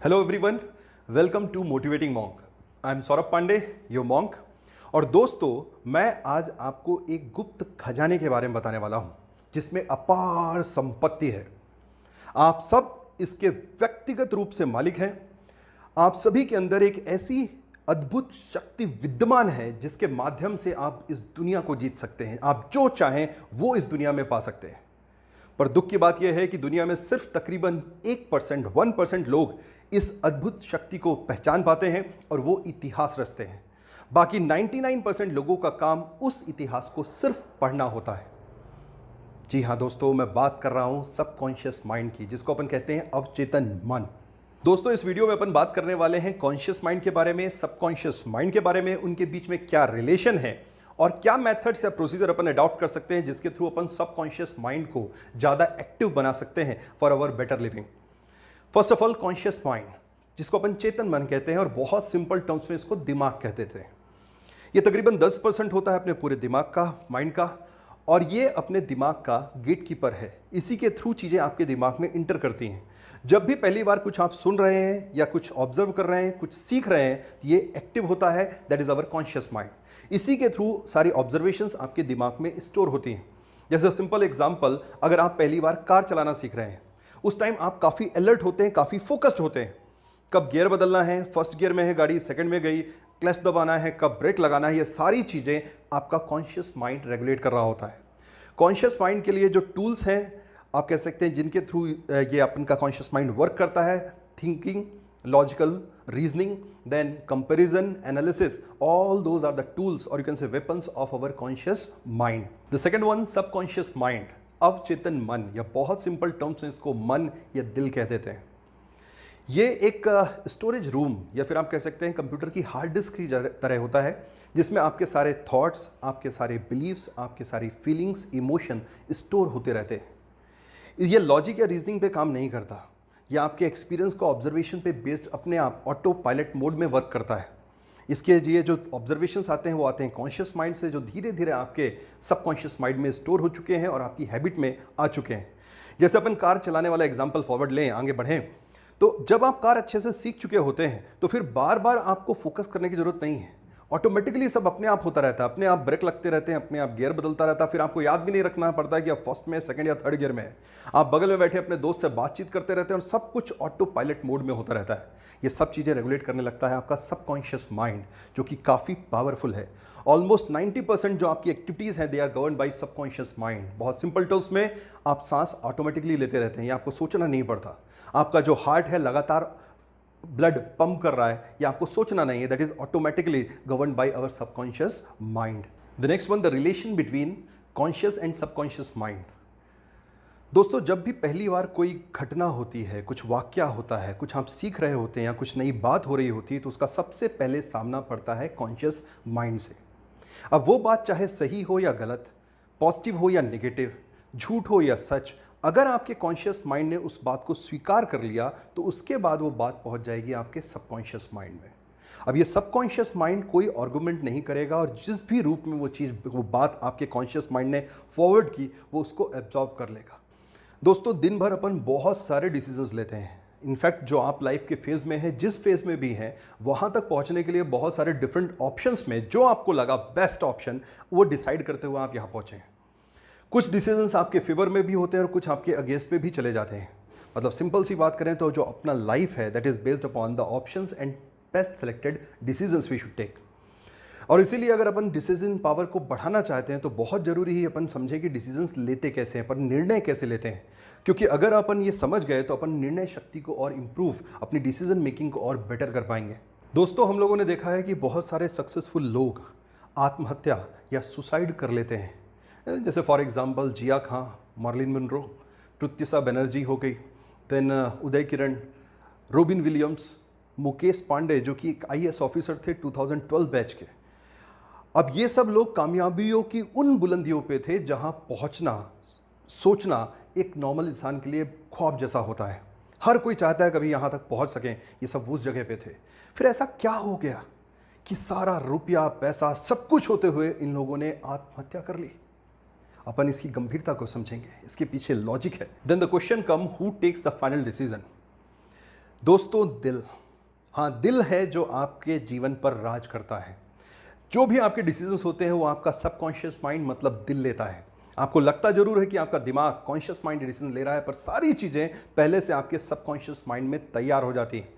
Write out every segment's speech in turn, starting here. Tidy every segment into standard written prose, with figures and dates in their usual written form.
Hello everyone, welcome to motivating monk. I am Saurabh Pandey, your monk. और दोस्तों, मैं आज आपको एक गुप्त खजाने के बारे में बताने वाला हूं जिसमें अपार संपत्ति है। आप सब इसके व्यक्तिगत रूप से मालिक हैं। आप सभी के अंदर एक ऐसी अद्भुत शक्ति विद्यमान है जिसके माध्यम से आप इस दुनिया को जीत सकते हैं। आप जो चाहें वो इस दुनिया में पा सकते हैं। पर दुख की बात यह है कि दुनिया में सिर्फ तकरीबन 1% लोग इस अद्भुत शक्ति को पहचान पाते हैं और वो इतिहास रचते हैं। बाकी 99% लोगों का काम उस इतिहास को सिर्फ पढ़ना होता है। जी हाँ दोस्तों, मैं बात कर रहा हूं सबकॉन्शियस माइंड की, जिसको अपन कहते हैं अवचेतन मन। दोस्तों, इस वीडियो में अपन बात करने वाले हैं कॉन्शियस माइंड के बारे में, सबकॉन्शियस माइंड के बारे में, उनके बीच में क्या रिलेशन है और क्या मेथड्स या प्रोसीजर अपन अडॉप्ट कर सकते हैं जिसके थ्रू अपन सबकॉन्शियस माइंड को ज़्यादा एक्टिव बना सकते हैं for our better living. First of all, conscious mind, जिसको अपन चेतन मन कहते हैं और बहुत सिंपल टर्म्स में इसको दिमाग कहते थे। ये तकरीबन 10% होता है अपने पूरे दिमाग का, माइंड का, और ये अपने दिमाग का गेटकीपर है। इसी के थ्रू चीज़ें आपके दिमाग में इंटर करती हैं। जब भी पहली बार कुछ आप सुन रहे हैं या कुछ ऑब्जर्व कर रहे हैं, कुछ सीख रहे हैं, ये एक्टिव होता है। That is our conscious mind. इसी के थ्रू सारी ऑब्जर्वेशंस आपके दिमाग में स्टोर होती हैं। जैसे सिंपल एग्जांपल, अगर आप पहली बार कार चलाना सीख रहे हैं, उस टाइम आप काफ़ी अलर्ट होते हैं, काफ़ी फोकस्ड होते हैं। कब गियर बदलना है, फर्स्ट गियर में है गाड़ी, सेकंड में गई, क्लच दबाना है, कब ब्रेक लगाना है, ये सारी चीज़ें आपका कॉन्शियस माइंड रेगुलेट कर रहा होता है। कॉन्शियस माइंड के लिए जो टूल्स हैं, आप कह सकते हैं जिनके थ्रू ये अपन का कॉन्शियस माइंड वर्क करता है, thinking, logical reasoning, then comparison, analysis, all those are the tools और you can say weapons of our conscious mind. The second one, subconscious mind, अवचेतन मन, या बहुत सिंपल टर्म्स में इसको मन या दिल कह देते हैं। ये एक स्टोरेज रूम या फिर आप कह सकते हैं कंप्यूटर की हार्ड डिस्क की तरह होता है, जिसमें आपके सारे थॉट्स, आपके सारे बिलीव्स, आपके सारी फीलिंग्स, इमोशन स्टोर होते रहते हैं। ये लॉजिक या रीजनिंग पे काम नहीं करता, या आपके एक्सपीरियंस को ऑब्जर्वेशन पे बेस्ड अपने आप ऑटो पायलट मोड में वर्क करता है। इसके लिए जो ऑब्जर्वेशंस आते हैं वो आते हैं कॉन्शियस माइंड से, जो धीरे धीरे आपके सबकॉन्शियस माइंड में स्टोर हो चुके हैं और आपकी हैबिट में आ चुके हैं। जैसे अपन कार चलाने वाला एग्जाम्पल फॉरवर्ड लें, आगे बढ़ें, तो जब आप कार अच्छे से सीख चुके होते हैं तो फिर बार बार आपको फोकस करने की जरूरत नहीं है। ऑटोमेटिकली सब अपने आप होता रहता है, अपने आप ब्रेक लगते रहते हैं, अपने आप गियर बदलता रहता है। फिर आपको याद भी नहीं रखना पड़ता है कि आप फर्स्ट में, सेकंड या थर्ड गियर में है। आप बगल में बैठे अपने दोस्त से बातचीत करते रहते हैं और सब कुछ ऑटो पायलट मोड में होता रहता है। ये सब चीज़ें रेगुलेट करने लगता है आपका सबकॉन्शियस माइंड, जो कि काफ़ी पावरफुल है। ऑलमोस्ट 90% जो आपकी एक्टिविटीज़ हैं, they are govern by subconscious mind. बहुत सिंपल टर्म्स में, आप सांस ऑटोमेटिकली लेते रहते हैं, ये आपको सोचना नहीं पड़ता। आपका जो हार्ट है लगातार ब्लड पंप कर रहा है, ये आपको सोचना नहीं है। That is automatically govern by our subconscious mind. The next one, the relation between conscious and subconscious mind. दोस्तों, जब भी पहली बार कोई घटना होती है, कुछ वाक्या होता है, कुछ आप सीख रहे होते हैं या कुछ नई बात हो रही होती है, तो उसका सबसे पहले सामना पड़ता है कॉन्शियस माइंड से। अब वो बात चाहे सही हो या गलत, पॉजिटिव हो या नेगेटिव, झूठ हो या सच, अगर आपके कॉन्शियस माइंड ने उस बात को स्वीकार कर लिया तो उसके बाद वो बात पहुंच जाएगी आपके सबकॉन्शियस माइंड में। अब ये सबकॉन्शियस माइंड कोई आर्गुमेंट नहीं करेगा और जिस भी रूप में वो बात आपके कॉन्शियस माइंड ने फॉरवर्ड की, वो उसको एब्जॉर्ब कर लेगा। दोस्तों, दिन भर अपन बहुत सारे डिसीजंस लेते हैं। इनफैक्ट जो आप लाइफ के फेज़ में हैं, जिस फेज़ में भी हैं, वहाँ तक पहुँचने के लिए बहुत सारे डिफरेंट ऑप्शंस में जो आपको लगा बेस्ट ऑप्शन, वो डिसाइड करते हुए आप यहाँ पहुँचे हैं। कुछ डिसीजंस आपके फेवर में भी होते हैं और कुछ आपके अगेंस्ट पे भी चले जाते हैं। मतलब सिंपल सी बात करें तो जो अपना लाइफ है, that is based upon the options and best selected decisions we should take. और इसीलिए अगर अपन डिसीजन पावर को बढ़ाना चाहते हैं तो बहुत ज़रूरी है अपन समझें कि डिसीजंस लेते कैसे हैं, अपन निर्णय कैसे लेते हैं। क्योंकि अगर अपन ये समझ गए तो अपन निर्णय शक्ति को और इम्प्रूव, अपनी डिसीजन मेकिंग को और बेटर कर पाएंगे। दोस्तों, हम लोगों ने देखा है कि बहुत सारे सक्सेसफुल लोग आत्महत्या या सुसाइड कर लेते हैं। जैसे for example Jiah Khan, Marilyn Monroe, पृथ्वीसा बनर्जी हो गई, then Uday Kiran, Robin Williams, Mukesh Pandey जो कि एक IAS ऑफिसर थे 2012 बैच के। अब ये सब लोग कामयाबियों की उन बुलंदियों पे थे जहां पहुंचना, सोचना एक नॉर्मल इंसान के लिए ख्वाब जैसा होता है। हर कोई चाहता है कभी यहाँ तक पहुँच सकें। ये सब उस जगह पे थे। फिर ऐसा क्या हो गया कि सारा रुपया, पैसा, सब कुछ होते हुए इन लोगों ने आत्महत्या कर ली? अपन इसकी गंभीरता को समझेंगे, इसके पीछे लॉजिक है। Then the question come, who takes the final decision. दोस्तों, दिल, हाँ, दिल है जो आपके जीवन पर राज करता है। जो भी आपके डिसीजंस होते हैं वो आपका सबकॉन्शियस माइंड मतलब दिल लेता है। आपको लगता जरूर है कि आपका दिमाग कॉन्शियस माइंड डिसीजन ले रहा है, पर सारी चीज़ें पहले से आपके सबकॉन्शियस माइंड में तैयार हो जाती हैं।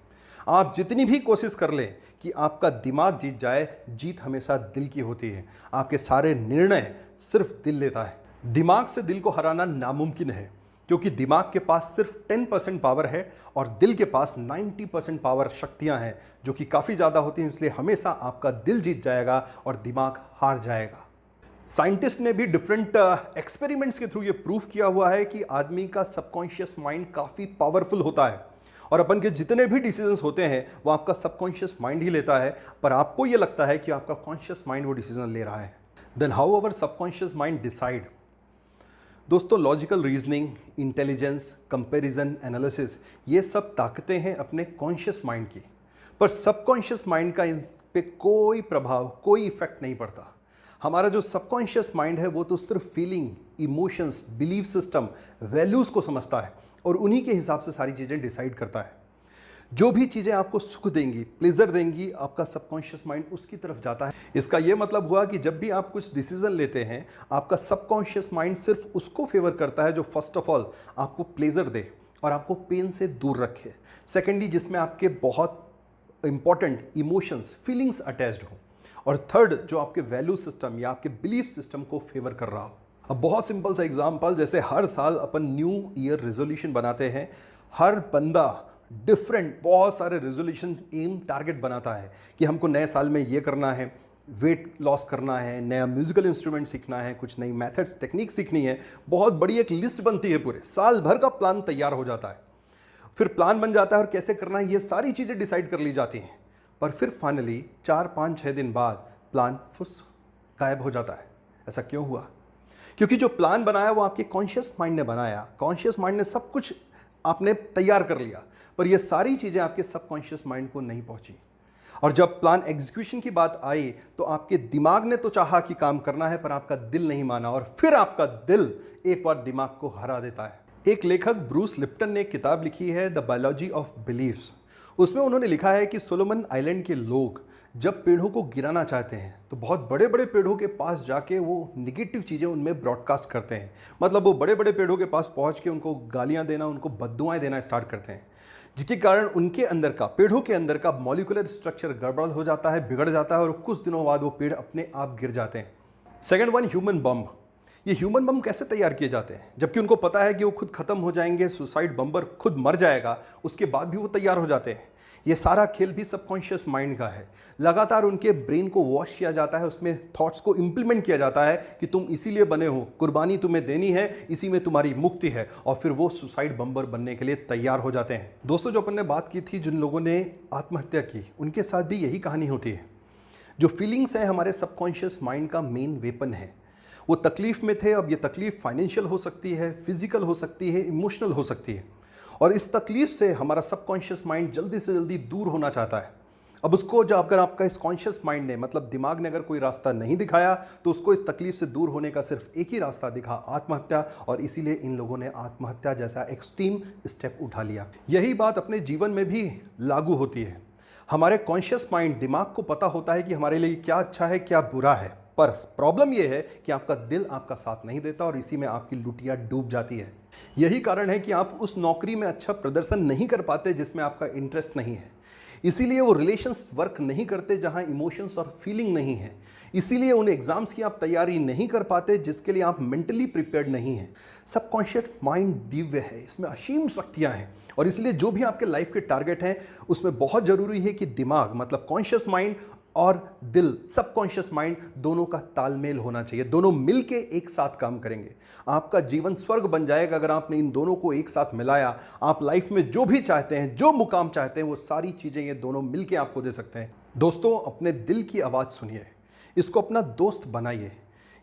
आप जितनी भी कोशिश कर लें कि आपका दिमाग जीत जाए, जीत हमेशा दिल की होती है। आपके सारे निर्णय सिर्फ दिल लेता है। दिमाग से दिल को हराना नामुमकिन है, क्योंकि दिमाग के पास सिर्फ 10% पावर है और दिल के पास 90% पावर शक्तियां हैं, जो कि काफ़ी ज़्यादा होती हैं। इसलिए हमेशा आपका दिल जीत जाएगा और दिमाग हार जाएगा। साइंटिस्ट ने भी डिफरेंट एक्सपेरिमेंट्स के थ्रू ये प्रूफ किया हुआ है कि आदमी का सबकॉन्शियस माइंड काफ़ी पावरफुल होता है और अपन के जितने भी डिसीजंस होते हैं वो आपका सबकॉन्शियस माइंड ही लेता है, पर आपको ये लगता है कि आपका कॉन्शियस माइंड वो डिसीजन ले रहा है। Then how our subconscious mind decide? दोस्तों, logical reasoning, intelligence, comparison, analysis, ये सब ताकतें हैं अपने कॉन्शियस माइंड की, पर सबकॉन्शियस माइंड का इन पे कोई प्रभाव, कोई इफेक्ट नहीं पड़ता। हमारा जो सबकॉन्शियस माइंड है वो तो सिर्फ feeling, emotions, belief system, values को समझता है और उन्हीं के हिसाब से सारी चीज़ें डिसाइड करता है। जो भी चीज़ें आपको सुख देंगी, प्लेजर देंगी, आपका सबकॉन्शियस माइंड उसकी तरफ जाता है। इसका यह मतलब हुआ कि जब भी आप कुछ डिसीजन लेते हैं, आपका सबकॉन्शियस माइंड सिर्फ उसको फेवर करता है जो फर्स्ट ऑफ ऑल आपको प्लेजर दे और आपको पेन से दूर रखे। सेकेंडली, जिसमें आपके बहुत इंपॉर्टेंट इमोशंस, फीलिंग्स अटैच्ड हो, और थर्ड, जो आपके वैल्यू सिस्टम या आपके बिलीफ सिस्टम को फेवर कर रहा हो। अब बहुत सिंपल सा एग्जांपल, जैसे हर साल अपन न्यू ईयर रेजोल्यूशन बनाते हैं। हर बंदा डिफरेंट बहुत सारे रेजोल्यूशन, एम, टारगेट बनाता है कि हमको नए साल में ये करना है, वेट लॉस करना है, नया म्यूजिकल इंस्ट्रूमेंट सीखना है, कुछ नई मेथड्स, टेक्निक सीखनी है। बहुत बड़ी एक लिस्ट बनती है, पूरे साल भर का प्लान तैयार हो जाता है। फिर प्लान बन जाता है और कैसे करना है ये सारी चीज़ें डिसाइड कर ली जाती हैं, पर फिर फाइनली 4, 5, 6 दिन बाद प्लान फुस गायब हो जाता है। ऐसा क्यों हुआ? क्योंकि जो प्लान बनाया वो आपके कॉन्शियस माइंड ने बनाया, कॉन्शियस माइंड ने सब कुछ आपने तैयार कर लिया, पर ये सारी चीज़ें आपके सबकॉन्शियस माइंड को नहीं पहुंची। और जब प्लान एग्जीक्यूशन की बात आई तो आपके दिमाग ने तो चाहा कि काम करना है, पर आपका दिल नहीं माना और फिर आपका दिल एक बार दिमाग को हरा देता है। एक लेखक ब्रूस लिप्टन ने एक किताब लिखी है, द बायोलॉजी ऑफ बिलीव्स। उसमें उन्होंने लिखा है कि सोलोमन आइलैंड के लोग जब पेड़ों को गिराना चाहते हैं तो बहुत बड़े बड़े पेड़ों के पास जाके वो निगेटिव चीज़ें उनमें ब्रॉडकास्ट करते हैं। मतलब वो बड़े बड़े पेड़ों के पास पहुंच के उनको गालियां देना, उनको बद्दुआएं देना स्टार्ट करते हैं, जिसके कारण उनके अंदर का, पेड़ों के अंदर का मॉलिक्यूलर स्ट्रक्चर गड़बड़ हो जाता है, बिगड़ जाता है और कुछ दिनों बाद वो पेड़ अपने आप गिर जाते हैं। सेकेंड वन, ह्यूमन बम। ये ह्यूमन बम कैसे तैयार किए जाते हैं? जबकि उनको पता है कि वो खुद खत्म हो जाएंगे, सुसाइड बम्बर खुद मर जाएगा, उसके बाद भी वो तैयार हो जाते हैं। ये सारा खेल भी सबकॉन्शियस माइंड का है। लगातार उनके ब्रेन को वॉश किया जाता है, उसमें थॉट्स को इंप्लीमेंट किया जाता है कि तुम इसीलिए बने हो, कुर्बानी तुम्हें देनी है, इसी में तुम्हारी मुक्ति है, और फिर वो सुसाइड बम्बर बनने के लिए तैयार हो जाते हैं। दोस्तों, जो अपन ने बात की थी, जिन लोगों ने आत्महत्या की, उनके साथ भी यही कहानी होती है। जो फीलिंग्स हैं हमारे सबकॉन्शियस माइंड का मेन वेपन है। वो तकलीफ में थे, अब ये तकलीफ फाइनेंशियल हो सकती है, फिजिकल हो सकती है, इमोशनल हो सकती है, और इस तकलीफ से हमारा सबकॉन्शियस माइंड जल्दी से जल्दी दूर होना चाहता है। अब उसको जब अगर आपका इस कॉन्शियस माइंड ने, मतलब दिमाग ने अगर कोई रास्ता नहीं दिखाया, तो उसको इस तकलीफ से दूर होने का सिर्फ एक ही रास्ता दिखा, आत्महत्या, और इसीलिए इन लोगों ने आत्महत्या जैसा एक्सट्रीम स्टेप उठा लिया। यही बात अपने जीवन में भी लागू होती है। हमारे कॉन्शियस माइंड, दिमाग को पता होता है कि हमारे लिए क्या अच्छा है, क्या बुरा है, पर प्रॉब्लम यह है कि आपका दिल आपका साथ नहीं देता और इसी में आपकी लुटिया डूब जाती है। यही कारण है कि आप उस नौकरी में अच्छा प्रदर्शन नहीं कर पाते जिसमें आपका इंटरेस्ट नहीं है। इसीलिए वो रिलेशंस वर्क नहीं करते जहां इमोशंस और फीलिंग नहीं है। इसीलिए उन एग्जाम्स की आप तैयारी नहीं कर पाते जिसके लिए आप मेंटली प्रिपेयर्ड नहीं हैं। सबकॉन्शियस माइंड दिव्य है, इसमें असीम शक्तियां हैं, और इसलिए जो भी आपके लाइफ के टारगेट हैं उसमें बहुत ज़रूरी है कि दिमाग, मतलब कॉन्शियस माइंड, और दिल, सबकॉन्शियस माइंड, दोनों का तालमेल होना चाहिए। दोनों मिलके एक साथ काम करेंगे। आपका जीवन स्वर्ग बन जाएगा अगर आपने इन दोनों को एक साथ मिलाया। आप लाइफ में जो भी चाहते हैं, जो मुकाम चाहते हैं, वो सारी चीज़ें ये दोनों मिलके आपको दे सकते हैं। दोस्तों, अपने दिल की आवाज़ सुनिए, इसको अपना दोस्त बनाइए।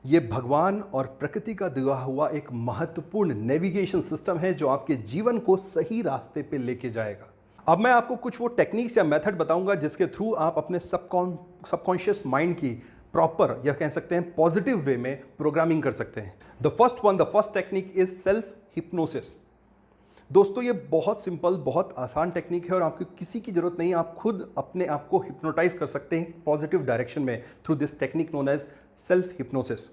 ये भगवान और प्रकृति का दिया हुआ एक महत्वपूर्ण नेविगेशन सिस्टम है जो आपके जीवन को सही रास्ते पे लेके जाएगा। अब मैं आपको कुछ वो टेक्निक्स या मेथड बताऊंगा जिसके थ्रू आप अपने सबकॉन्शियस माइंड की प्रॉपर, या कह सकते हैं पॉजिटिव वे में प्रोग्रामिंग कर सकते हैं। The first technique is self hypnosis. दोस्तों ये बहुत सिंपल, बहुत आसान टेक्निक है और आपको किसी की ज़रूरत नहीं, आप खुद अपने आप को हिप्नोटाइज कर सकते हैं पॉजिटिव डायरेक्शन में through this technique known as self hypnosis.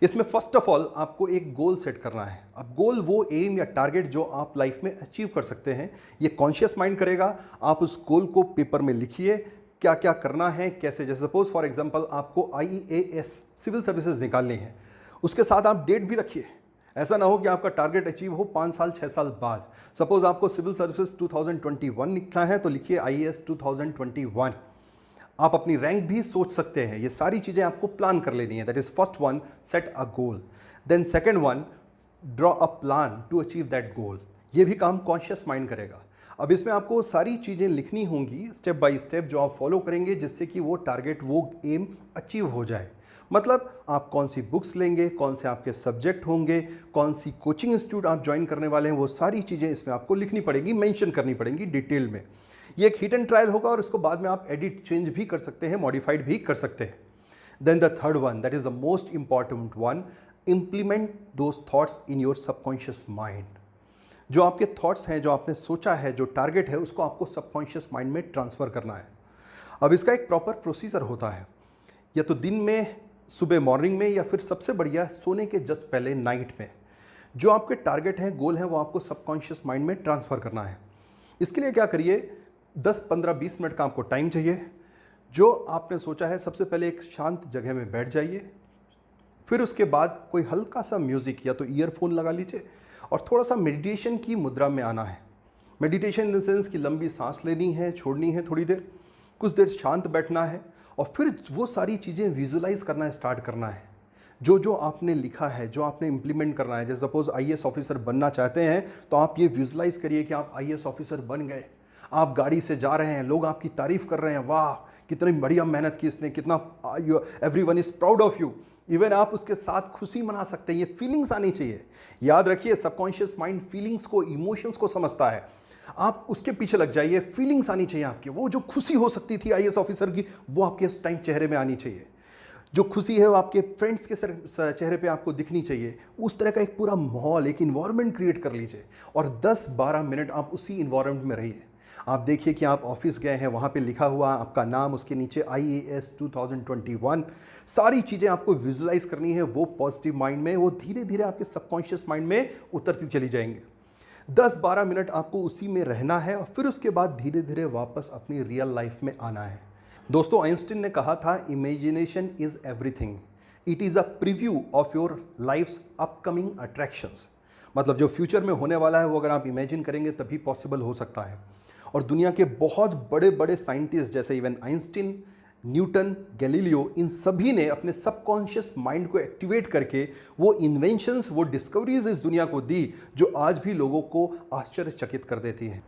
इसमें फर्स्ट ऑफ ऑल आपको एक गोल सेट करना है। अब गोल वो एम या टारगेट जो आप लाइफ में अचीव कर सकते हैं, ये कॉन्शियस माइंड करेगा। आप उस गोल को पेपर में लिखिए, क्या क्या करना है, कैसे। जैसे सपोज फॉर एग्जांपल आपको IAS सिविल सर्विसेज निकालनी है, उसके साथ आप डेट भी रखिए। ऐसा ना हो कि आपका टारगेट अचीव हो 5 साल 6 साल बाद। सपोज आपको सिविल सर्विसेज 2021 लिखना है तो लिखिए IAS 2021। आप अपनी रैंक भी सोच सकते हैं। ये सारी चीज़ें आपको प्लान कर लेनी है। That is first one, set a goal. Then second one, draw a plan to achieve that goal. ये भी काम कॉन्शियस माइंड करेगा। अब इसमें आपको सारी चीज़ें लिखनी होंगी स्टेप बाय स्टेप, जो आप फॉलो करेंगे जिससे कि वो टारगेट, वो एम अचीव हो जाए। मतलब आप कौन सी बुक्स लेंगे, कौन से आपके सब्जेक्ट होंगे, कौन सी कोचिंग इंस्टीट्यूट आप ज्वाइन करने वाले हैं, वो सारी चीज़ें इसमें आपको लिखनी पड़ेगी, मेंशन करनी पड़ेंगी डिटेल में। ये एक हिट एंड ट्रायल होगा और इसको बाद में आप एडिट चेंज भी कर सकते हैं, मॉडिफाइड भी कर सकते हैं। Then the third one, that is the most important one, implement those thoughts in your subconscious mind. जो आपके थॉट्स हैं, जो आपने सोचा है, जो टारगेट है, उसको आपको सबकॉन्शियस माइंड में ट्रांसफ़र करना है। अब इसका एक प्रॉपर प्रोसीजर होता है, या तो दिन में, सुबह मॉर्निंग में, या फिर सबसे बढ़िया सोने के जस्ट पहले नाइट में। जो आपके टारगेट हैं, गोल हैं, वो आपको सबकॉन्शियस माइंड में ट्रांसफ़र करना है। इसके लिए क्या करिए, 10, 15, 20 मिनट का आपको टाइम चाहिए। जो आपने सोचा है, सबसे पहले एक शांत जगह में बैठ जाइए। फिर उसके बाद कोई हल्का सा म्यूज़िक या तो ईयरफोन लगा लीजिए और थोड़ा सा मेडिटेशन की मुद्रा में आना है। मेडिटेशन इन द सेंस कि लंबी सांस लेनी है, छोड़नी है थोड़ी देर, कुछ देर शांत बैठना है और फिर वो सारी चीज़ें विजुलाइज करना स्टार्ट करना है। जो जो आपने लिखा है, जो आपने इंप्लीमेंट करना है। जैसे सपोज IAS ऑफिसर बनना चाहते हैं तो आप ये विजुलाइज करिए कि आप IAS ऑफिसर बन गए। आप गाड़ी से जा रहे हैं, लोग आपकी तारीफ कर रहे हैं, वाह कितनी बढ़िया मेहनत की इसने, कितना everyone is proud of you. Even आप उसके साथ खुशी मना सकते हैं। ये फीलिंग्स आनी चाहिए। याद रखिए, सबकॉन्शियस माइंड फीलिंग्स को, इमोशंस को समझता है। आप उसके पीछे लग जाइए, फीलिंग्स आनी चाहिए आपकी। वो जो खुशी हो सकती थी IAS ऑफिसर की, वो आपके इस टाइम चेहरे में आनी चाहिए। जो खुशी है वो आपके फ्रेंड्स के चेहरे पे आपको दिखनी चाहिए। उस तरह का एक पूरा माहौल, एक इन्वायरमेंट क्रिएट कर लीजिए और 10-12 मिनट आप उसी इन्वायरमेंट में रहिए। आप देखिए कि आप ऑफिस गए हैं, वहाँ पे लिखा हुआ आपका नाम, उसके नीचे IAS 2021। सारी चीज़ें आपको विजुलाइज करनी है वो पॉजिटिव माइंड में। वो धीरे धीरे आपके सबकॉन्शियस माइंड में उतरती चली जाएंगे। 10-12 मिनट आपको उसी में रहना है और फिर उसके बाद धीरे धीरे वापस अपनी रियल लाइफ में आना है। दोस्तों, आइंस्टीन ने कहा था, imagination is everything, it is a preview of your life's upcoming attractions. मतलब जो फ्यूचर में होने वाला है वो अगर आप इमेजिन करेंगे तभी पॉसिबल हो सकता है। और दुनिया के बहुत बड़े बड़े साइंटिस्ट जैसे इवन आइंस्टीन, न्यूटन, गैलीलियो, इन सभी ने अपने सबकॉन्शियस माइंड को एक्टिवेट करके वो इन्वेंशंस, वो डिस्कवरीज इस दुनिया को दी जो आज भी लोगों को आश्चर्यचकित कर देती हैं।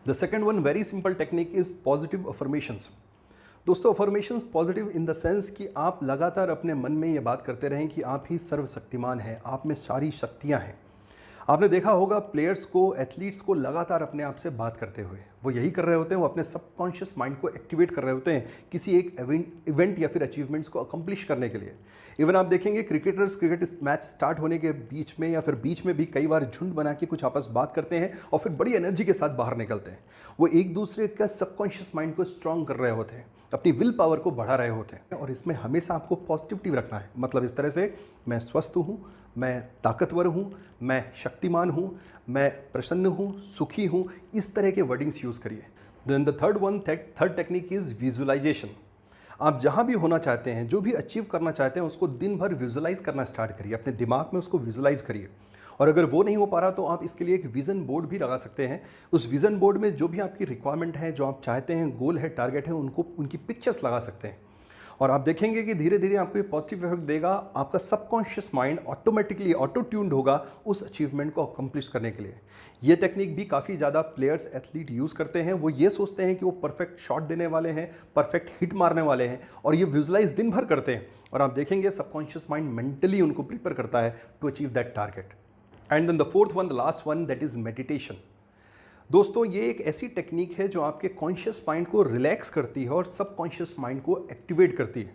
The second one very simple technique is positive affirmations. दोस्तों, affirmations positive in the sense कि आप लगातार अपने मन में ये बात करते रहें कि आप ही सर्वशक्तिमान हैं, आप में सारी शक्तियाँ हैं। आपने देखा होगा प्लेयर्स को, एथलीट्स को लगातार अपने आप से बात करते हुए, वो यही कर रहे होते हैं, वो अपने सबकॉन्शियस माइंड को एक्टिवेट कर रहे होते हैं किसी एक इवेंट या फिर अचीवमेंट्स को अकम्प्लिश करने के लिए। इवन आप देखेंगे क्रिकेटर्स, क्रिकेट मैच स्टार्ट होने के बीच में या फिर बीच में भी कई बार झुंड बना के कुछ आपस बात करते हैं और फिर बड़ी एनर्जी के साथ बाहर निकलते हैं। वो एक दूसरे का सबकॉन्शियस माइंड को स्ट्रॉन्ग कर रहे होते हैं, अपनी विल पावर को बढ़ा रहे होते हैं। और इसमें हमेशा आपको पॉजिटिविटी रखना है। मतलब इस तरह से, मैं स्वस्थ हूँ, मैं ताकतवर हूँ, मैं शक्तिमान हूँ, मैं प्रसन्न हूँ, सुखी हूँ, इस तरह के वर्डिंग्स यूज़ करिए। Then the third technique is visualization. आप जहाँ भी होना चाहते हैं, जो भी अचीव करना चाहते हैं, उसको दिन भर विजुलाइज करना स्टार्ट करिए। अपने दिमाग में उसको विजुलाइज करिए। और अगर वो नहीं हो पा रहा तो आप इसके लिए एक विज़न बोर्ड भी लगा सकते हैं। उस विज़न बोर्ड में जो भी आपकी रिक्वायरमेंट है, जो आप चाहते हैं, गोल है, टारगेट है, उनकी पिक्चर्स लगा सकते हैं। और आप देखेंगे कि धीरे धीरे आपको ये पॉजिटिव इफेक्ट देगा। आपका subconscious mind automatically auto tuned होगा उस अचीवमेंट को अकम्प्लिश करने के लिए। ये टेक्निक भी काफ़ी ज़्यादा प्लेयर्स, एथलीट यूज़ करते हैं। वो ये सोचते हैं कि वो परफेक्ट शॉट देने वाले हैं, परफेक्ट हिट मारने वाले हैं, और ये विजुलाइज दिन भर करते हैं। और आप देखेंगे सबकॉन्शियस माइंड मेंटली उनको प्रिपेयर करता है to achieve that target. And then the fourth one, the last one, that is meditation. दोस्तों, ये एक ऐसी टेक्निक है जो आपके कॉन्शियस माइंड को रिलैक्स करती है और सबकॉन्शियस माइंड को एक्टिवेट करती है।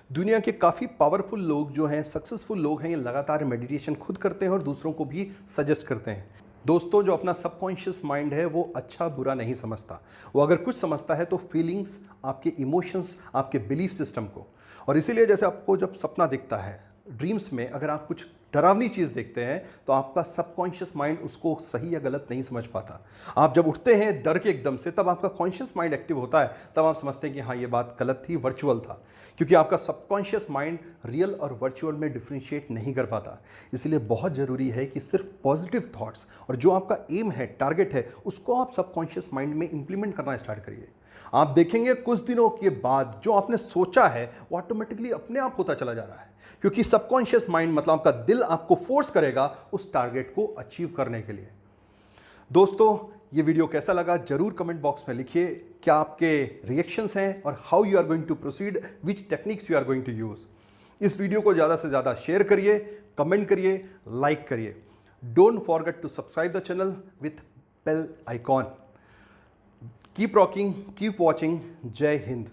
दुनिया के काफ़ी पावरफुल लोग जो हैं, सक्सेसफुल लोग हैं, ये लगातार मेडिटेशन खुद करते हैं और दूसरों को भी सजेस्ट करते हैं। दोस्तों, जो अपना सबकॉन्शियस माइंड है वो अच्छा बुरा नहीं समझता। वो अगर कुछ समझता है तो फीलिंग्स, आपके इमोशंस, आपके बिलीफ सिस्टम को। और इसीलिए जैसे आपको जब सपना दिखता है, ड्रीम्स में अगर आप कुछ डरावनी चीज़ देखते हैं तो आपका सबकॉन्शियस माइंड उसको सही या गलत नहीं समझ पाता। आप जब उठते हैं डर के एकदम से, तब आपका कॉन्शियस माइंड एक्टिव होता है, तब आप समझते हैं कि हाँ ये बात गलत थी, वर्चुअल था। क्योंकि आपका सबकॉन्शियस माइंड रियल और वर्चुअल में डिफ्रेंशिएट नहीं कर पाता। इसलिए बहुत ज़रूरी है कि सिर्फ पॉजिटिव थॉट्स और जो आपका एम है, टारगेट है, उसको आप सबकॉन्शियस माइंड में इंप्लीमेंट करना स्टार्ट करिए। आप देखेंगे कुछ दिनों के बाद जो आपने सोचा है वो ऑटोमेटिकली अपने आप होता चला जा रहा है। क्योंकि सबकॉन्शियस माइंड मतलब आपका दिल आपको फोर्स करेगा उस टारगेट को अचीव करने के लिए। दोस्तों, ये वीडियो कैसा लगा जरूर कमेंट बॉक्स में लिखिए। क्या आपके रिएक्शंस हैं और how you are going to proceed, which techniques you are going to use. इस वीडियो को ज़्यादा से ज़्यादा शेयर करिए, कमेंट करिए, लाइक करिए। Don't forget to subscribe the channel with bell icon. Keep rocking, keep watching. जय हिंद।